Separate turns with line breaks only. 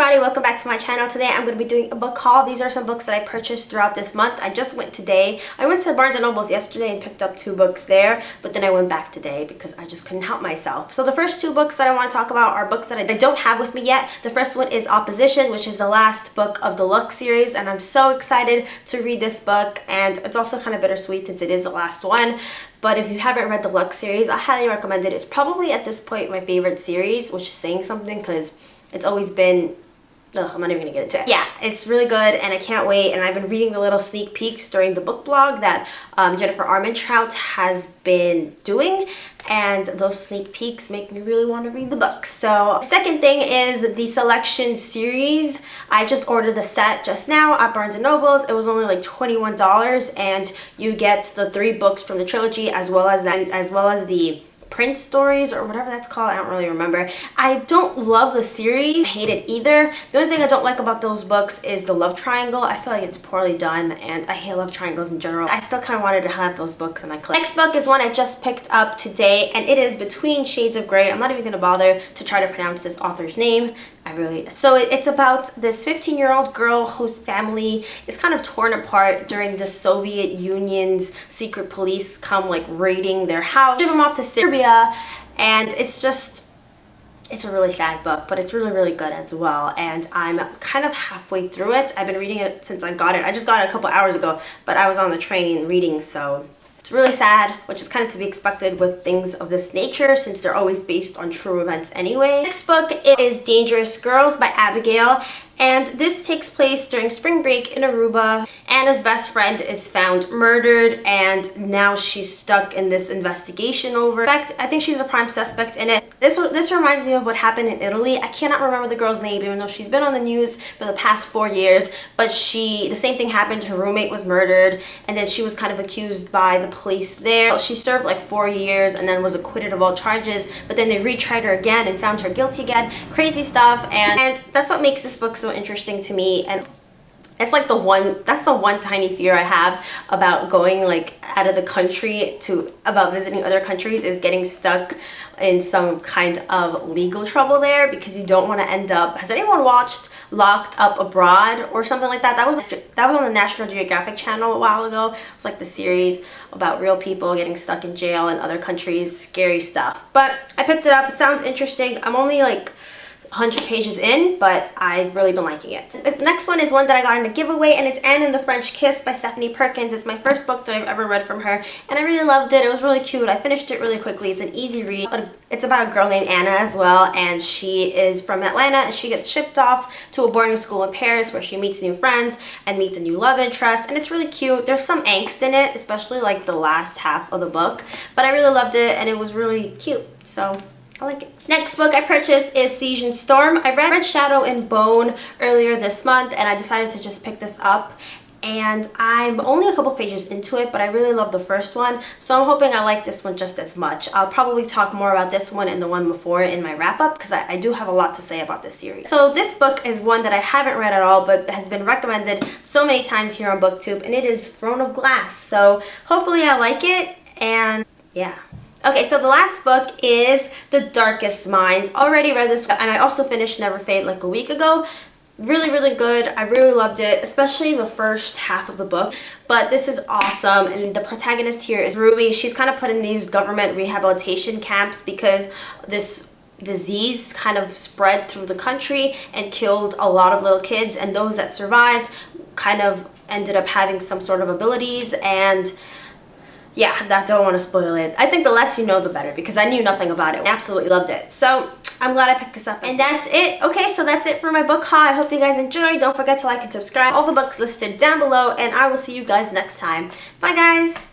everybody, welcome back to my channel. Today I'm going to be doing a book haul. These are some books that I purchased throughout this month. I just went today. I went to Barnes & Noble's yesterday and picked up 2 books there, but then I went back today because I just couldn't help myself. So the first 2 books that I want to talk about are books that I don't have with me yet. The first one is Opposition, which is the last book of the Luck series, and I'm so excited to read this book, and it's also kind of bittersweet since it is the last one. But if you haven't read the Luck series, I highly recommend it. It's probably at this point my favorite series, which is saying something because it's always been... Ugh, I'm not even gonna get into it. Yeah, it's really good and I can't wait, and I've been reading the little sneak peeks during the book blog that Jennifer Armentrout has been doing, and those sneak peeks make me really want to read the book. So second thing is the Selection series. I just ordered the set just now at Barnes & Noble's. It was only like $21 and you get the 3 books from the trilogy as well as the print stories or whatever that's called. I don't really remember. I don't love the series. I hate it either. The only thing I don't like about those books is the love triangle. I feel like it's poorly done and I hate love triangles in general. I still kind of wanted to have those books in my collection. Next book is one I just picked up today, and it is Between Shades of Grey. I'm not even going to bother to try to pronounce this author's name. So it's about this 15-year-old girl whose family is kind of torn apart during the Soviet Union's secret police come like raiding their house, ship them off to Serbia, and it's a really sad book, but it's really, really good as well, and I'm kind of halfway through it. I've been reading it since I got it. I just got it a couple hours ago, but I was on the train reading, so it's really sad, which is kind of to be expected with things of this nature since they're always based on true events anyway. Next book is Dangerous Girls by Abigail, and this takes place during spring break in Aruba. Anna's best friend is found murdered, and now she's stuck in this investigation over. In fact, I think she's a prime suspect in it. This reminds me of what happened in Italy. I cannot remember the girl's name, even though she's been on the news for the past 4 years, but the same thing happened. Her roommate was murdered, and then she was kind of accused by the police there. She served like 4 years and then was acquitted of all charges, but then they retried her again and found her guilty again. Crazy stuff, and that's what makes this book so interesting to me. And it's like that's the one tiny fear I have about going like out of the country about visiting other countries, is getting stuck in some kind of legal trouble there, because you don't want to end up... Has anyone watched Locked Up Abroad or something like that? That was on the National Geographic channel a while ago. It was like the series about real people getting stuck in jail in other countries. Scary stuff. But I picked it up. It sounds interesting. I'm only like 100 pages in, but I've really been liking it. The next one is one that I got in a giveaway, and it's Anne and the French Kiss by Stephanie Perkins. It's my first book that I've ever read from her, and I really loved it. It was really cute. I finished it really quickly. It's an easy read. It's about a girl named Anna as well, and she is from Atlanta, and she gets shipped off to a boarding school in Paris where she meets new friends and meets a new love interest, and it's really cute. There's some angst in it, especially like the last half of the book, but I really loved it, and it was really cute, so I like it. Next book I purchased is Siege and Storm. I read Shadow and Bone earlier this month, and I decided to just pick this up. And I'm only a couple pages into it, but I really love the first one, so I'm hoping I like this one just as much. I'll probably talk more about this one and the one before in my wrap-up, because I do have a lot to say about this series. So this book is one that I haven't read at all, but has been recommended so many times here on BookTube, and it is Throne of Glass. So hopefully I like it, and yeah. Okay, so the last book is The Darkest Minds. Already read this, and I also finished Never Fade like a week ago. Really, really good. I really loved it, especially the first half of the book. But this is awesome, and the protagonist here is Ruby. She's kind of put in these government rehabilitation camps because this disease kind of spread through the country and killed a lot of little kids, and those that survived kind of ended up having some sort of abilities, and yeah, I don't want to spoil it. I think the less you know, the better, because I knew nothing about it. I absolutely loved it. So I'm glad I picked this up. And that's it. Okay, so that's it for my book haul. I hope you guys enjoyed. Don't forget to like and subscribe. All the books listed down below, and I will see you guys next time. Bye, guys.